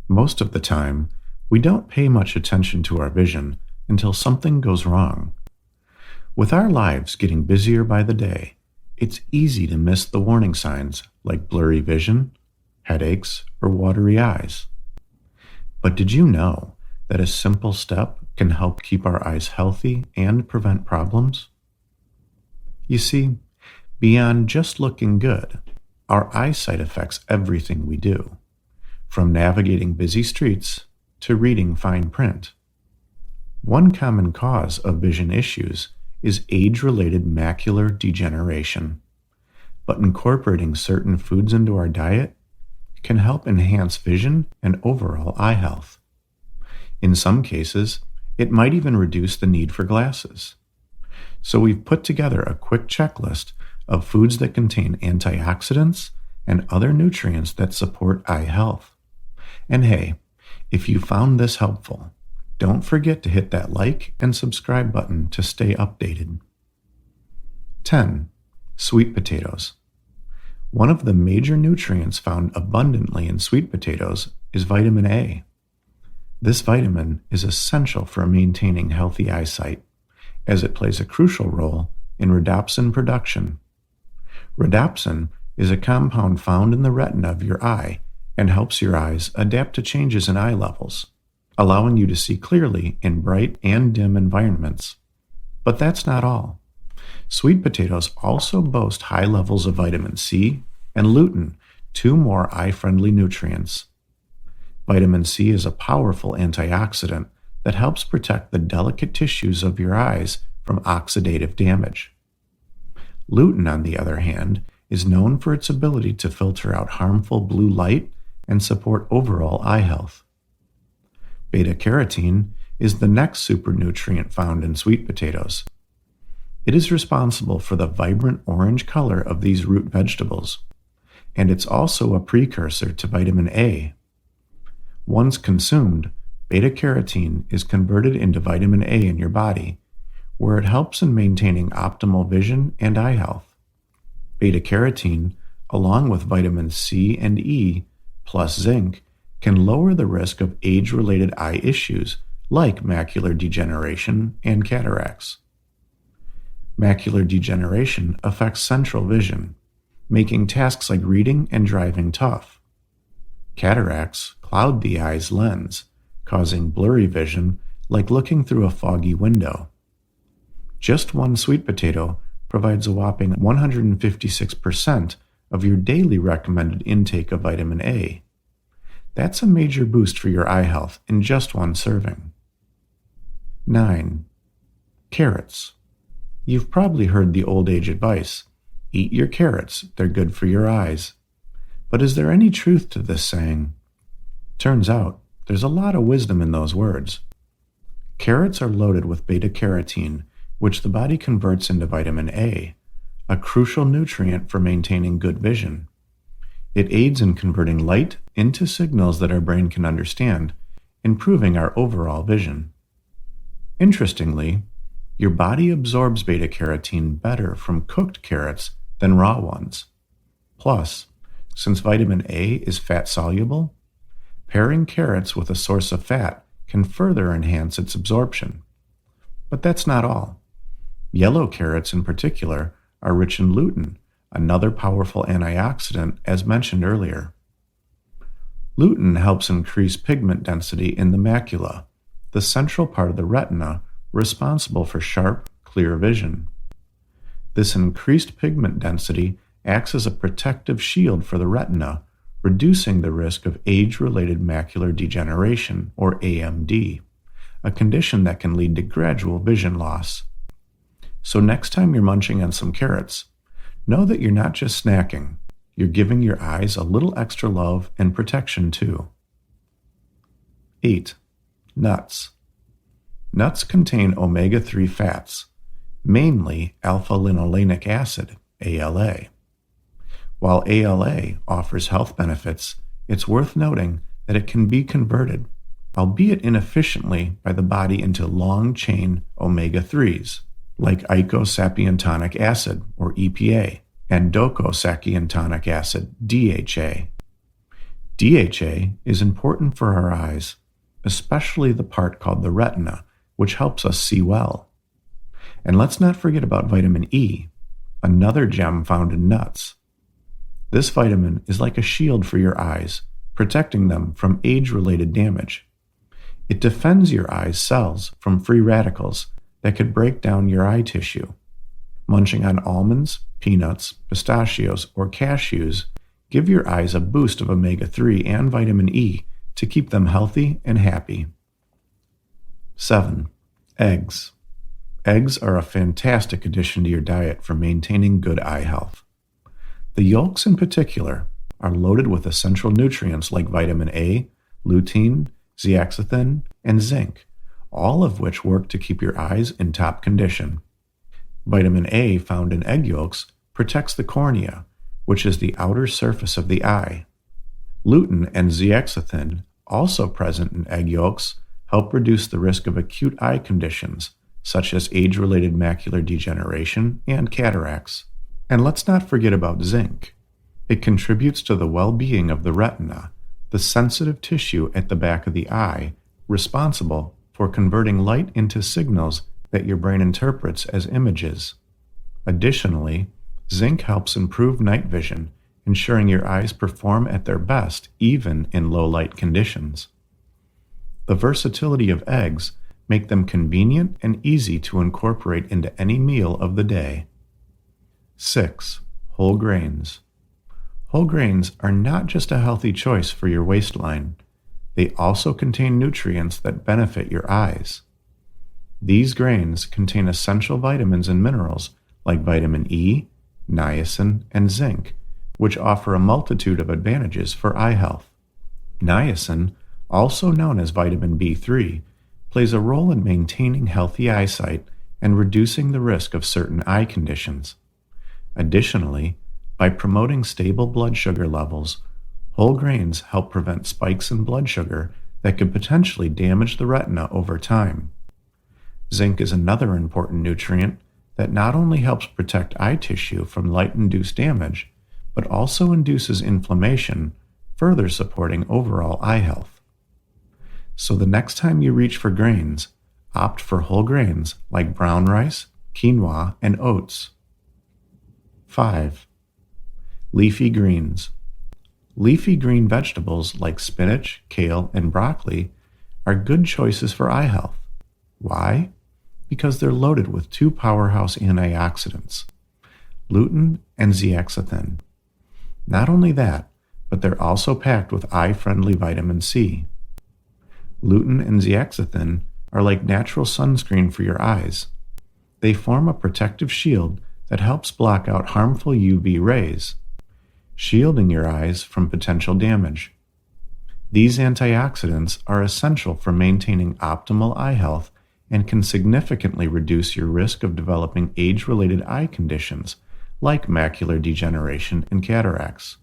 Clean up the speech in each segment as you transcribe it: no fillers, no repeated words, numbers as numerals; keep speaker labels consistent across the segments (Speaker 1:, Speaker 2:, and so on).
Speaker 1: Most of the time, we don't pay much attention to our vision until something goes wrong. With our lives getting busier by the day, it's easy to miss the warning signs like blurry vision, headaches, or watery eyes. But did you know that a simple step can help keep our eyes healthy and prevent problems? You see, beyond just looking good, our eyesight affects everything we do, from navigating busy streets to reading fine print. One common cause of vision issues is age-related macular degeneration, but incorporating certain foods into our diet can help enhance vision and overall eye health. In some cases, it might even reduce the need for glasses. So we've put together a quick checklist of foods that contain antioxidants and other nutrients that support eye health. And hey, if you found this helpful, don't forget to hit that like and subscribe button to stay updated. 10. Sweet potatoes. One of the major nutrients found abundantly in sweet potatoes is vitamin A. This vitamin is essential for maintaining healthy eyesight, as it plays a crucial role in rhodopsin production. Rhodopsin is a compound found in the retina of your eye and helps your eyes adapt to changes in eye levels, allowing you to see clearly in bright and dim environments. But that's not all. Sweet potatoes also boast high levels of vitamin C and lutein, two more eye-friendly nutrients. Vitamin C is a powerful antioxidant that helps protect the delicate tissues of your eyes from oxidative damage. Lutein, on the other hand, is known for its ability to filter out harmful blue light and support overall eye health. Beta-carotene is the next supernutrient found in sweet potatoes. It is responsible for the vibrant orange color of these root vegetables, and it's also a precursor to vitamin A. Once consumed, beta-carotene is converted into vitamin A in your body, where it helps in maintaining optimal vision and eye health. Beta-carotene, along with vitamins C and E, plus zinc, can lower the risk of age-related eye issues like macular degeneration and cataracts. Macular degeneration affects central vision, making tasks like reading and driving tough. Cataracts cloud the eye's lens, causing blurry vision like looking through a foggy window. Just one sweet potato provides a whopping 156% of your daily recommended intake of vitamin A. That's a major boost for your eye health in just one serving. 9. Carrots. You've probably heard the old age advice, eat your carrots, they're good for your eyes. But is there any truth to this saying? Turns out, there's a lot of wisdom in those words. Carrots are loaded with beta-carotene, which the body converts into vitamin A, a crucial nutrient for maintaining good vision. It aids in converting light into signals that our brain can understand, improving our overall vision. Interestingly, your body absorbs beta-carotene better from cooked carrots than raw ones. Plus, since vitamin A is fat-soluble, pairing carrots with a source of fat can further enhance its absorption. But that's not all. Yellow carrots in particular are rich in lutein, another powerful antioxidant as mentioned earlier. Lutein helps increase pigment density in the macula, the central part of the retina responsible for sharp, clear vision. This increased pigment density acts as a protective shield for the retina, reducing the risk of age-related macular degeneration, or AMD, a condition that can lead to gradual vision loss. So next time you're munching on some carrots, know that you're not just snacking, you're giving your eyes a little extra love and protection too. 8. Nuts. Nuts contain omega-3 fats, mainly alpha-linolenic acid, ALA. While ALA offers health benefits, it's worth noting that it can be converted, albeit inefficiently, by the body into long-chain omega-3s, like eicosapentaenic acid, or EPA, and docosahexaenoic acid, DHA. DHA is important for our eyes, especially the part called the retina, which helps us see well. And let's not forget about vitamin E, another gem found in nuts. This vitamin is like a shield for your eyes, protecting them from age-related damage. It defends your eye's cells from free radicals that could break down your eye tissue. Munching on almonds, peanuts, pistachios, or cashews give your eyes a boost of omega-3 and vitamin E to keep them healthy and happy. 7. Eggs. Eggs are a fantastic addition to your diet for maintaining good eye health. The yolks in particular are loaded with essential nutrients like vitamin A, lutein, zeaxanthin, and zinc, all of which work to keep your eyes in top condition. Vitamin A found in egg yolks protects the cornea, which is the outer surface of the eye. Lutein and zeaxanthin, also present in egg yolks, help reduce the risk of acute eye conditions, such as age-related macular degeneration and cataracts. And let's not forget about zinc. It contributes to the well-being of the retina, the sensitive tissue at the back of the eye, responsible for converting light into signals that your brain interprets as images. Additionally, zinc helps improve night vision, ensuring your eyes perform at their best even in low-light conditions. The versatility of eggs make them convenient and easy to incorporate into any meal of the day. 6. Whole grains. Whole grains are not just a healthy choice for your waistline. They also contain nutrients that benefit your eyes. These grains contain essential vitamins and minerals like vitamin E, niacin, and zinc, which offer a multitude of advantages for eye health. Niacin, also known as vitamin B3, plays a role in maintaining healthy eyesight and reducing the risk of certain eye conditions. Additionally, by promoting stable blood sugar levels, whole grains help prevent spikes in blood sugar that could potentially damage the retina over time. Zinc is another important nutrient that not only helps protect eye tissue from light-induced damage, but also induces inflammation, further supporting overall eye health. So the next time you reach for grains, opt for whole grains like brown rice, quinoa, and oats. 5. Leafy greens. Leafy green vegetables like spinach, kale, and broccoli are good choices for eye health. Why? Because they're loaded with two powerhouse antioxidants, lutein and zeaxanthin. Not only that, but they're also packed with eye-friendly vitamin C. Lutein and zeaxanthin are like natural sunscreen for your eyes. They form a protective shield that helps block out harmful UV rays, shielding your eyes from potential damage. These antioxidants are essential for maintaining optimal eye health and can significantly reduce your risk of developing age-related eye conditions like macular degeneration and cataracts.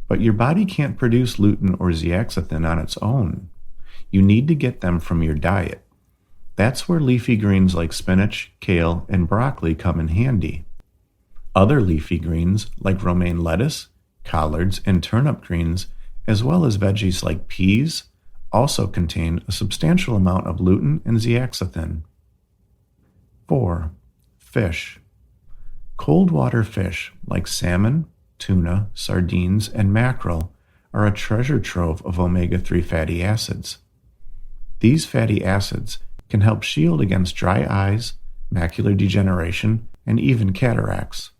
Speaker 1: But your body can't produce lutein or zeaxanthin on its own. You need to get them from your diet. That's where leafy greens like spinach, kale, and broccoli come in handy. Other leafy greens like romaine lettuce, collards, and turnip greens, as well as veggies like peas, also contain a substantial amount of lutein and zeaxanthin. 4. Fish. Cold water fish like salmon, tuna, sardines, and mackerel are a treasure trove of omega-3 fatty acids. These fatty acids can help shield against dry eyes, macular degeneration, and even cataracts.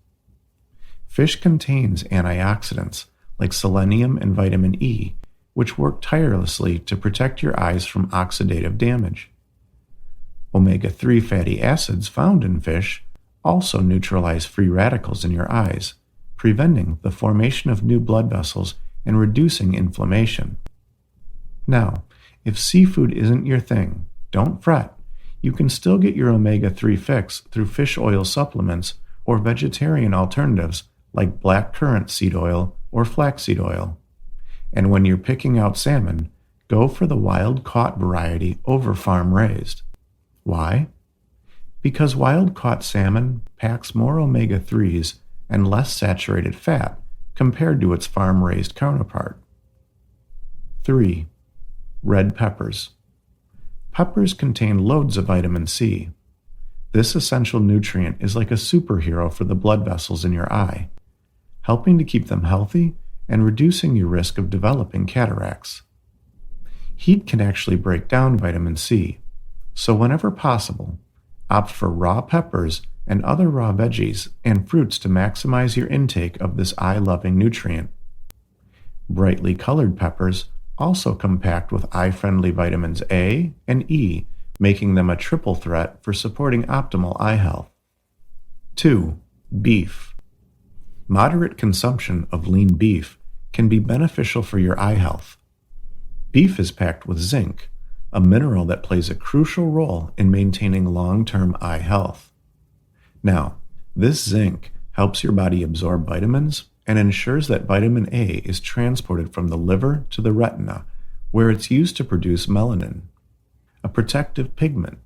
Speaker 1: Fish contains antioxidants like selenium and vitamin E, which work tirelessly to protect your eyes from oxidative damage. Omega-3 fatty acids found in fish also neutralize free radicals in your eyes, preventing the formation of new blood vessels and reducing inflammation. Now, if seafood isn't your thing, don't fret. You can still get your omega-3 fix through fish oil supplements or vegetarian alternatives like black currant seed oil or flaxseed oil. And when you're picking out salmon, go for the wild-caught variety over farm-raised. Why? Because wild-caught salmon packs more omega-3s and less saturated fat compared to its farm-raised counterpart. 3. Red peppers. Peppers contain loads of vitamin C. This essential nutrient is like a superhero for the blood vessels in your eye, helping to keep them healthy and reducing your risk of developing cataracts. Heat can actually break down vitamin C, so whenever possible, opt for raw peppers and other raw veggies and fruits to maximize your intake of this eye-loving nutrient. Brightly colored peppers also come packed with eye-friendly vitamins A and E, making them a triple threat for supporting optimal eye health. 2. Beef. Moderate consumption of lean beef can be beneficial for your eye health. Beef is packed with zinc, a mineral that plays a crucial role in maintaining long-term eye health. Now, this zinc helps your body absorb vitamins and ensures that vitamin A is transported from the liver to the retina, where it's used to produce melanin, a protective pigment.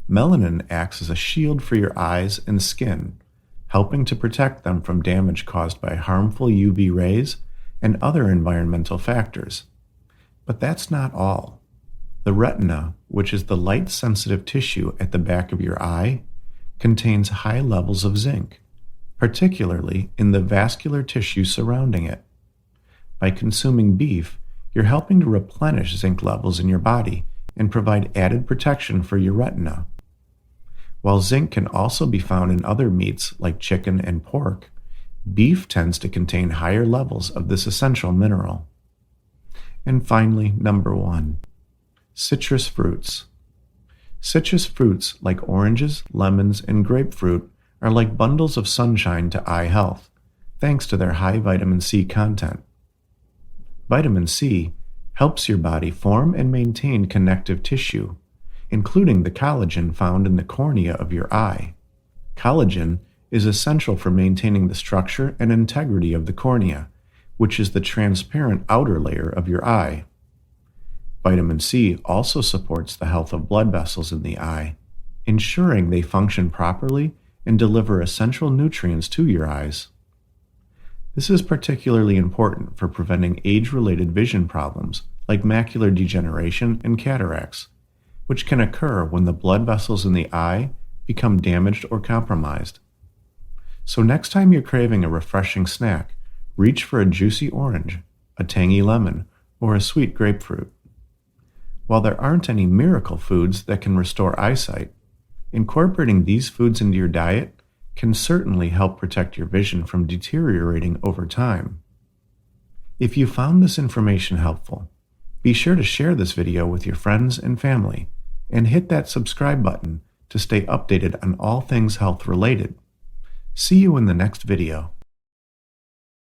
Speaker 1: Melanin acts as a shield for your eyes and skin, helping to protect them from damage caused by harmful UV rays and other environmental factors. But that's not all. The retina, which is the light-sensitive tissue at the back of your eye, contains high levels of zinc, particularly in the vascular tissue surrounding it. By consuming beef, you're helping to replenish zinc levels in your body and provide added protection for your retina. While zinc can also be found in other meats like chicken and pork, beef tends to contain higher levels of this essential mineral. And finally, number 1, citrus fruits. Citrus fruits like oranges, lemons, and grapefruit are like bundles of sunshine to eye health, thanks to their high vitamin C content. Vitamin C helps your body form and maintain connective tissue, including the collagen found in the cornea of your eye. Collagen is essential for maintaining the structure and integrity of the cornea, which is the transparent outer layer of your eye. Vitamin C also supports the health of blood vessels in the eye, ensuring they function properly and deliver essential nutrients to your eyes. This is particularly important for preventing age-related vision problems like macular degeneration and cataracts, which can occur when the blood vessels in the eye become damaged or compromised. So next time you're craving a refreshing snack, reach for a juicy orange, a tangy lemon, or a sweet grapefruit. While there aren't any miracle foods that can restore eyesight, incorporating these foods into your diet can certainly help protect your vision from deteriorating over time. If you found this information helpful, be sure to share this video with your friends and family, and hit that subscribe button to stay updated on all things health related. See you in the next video.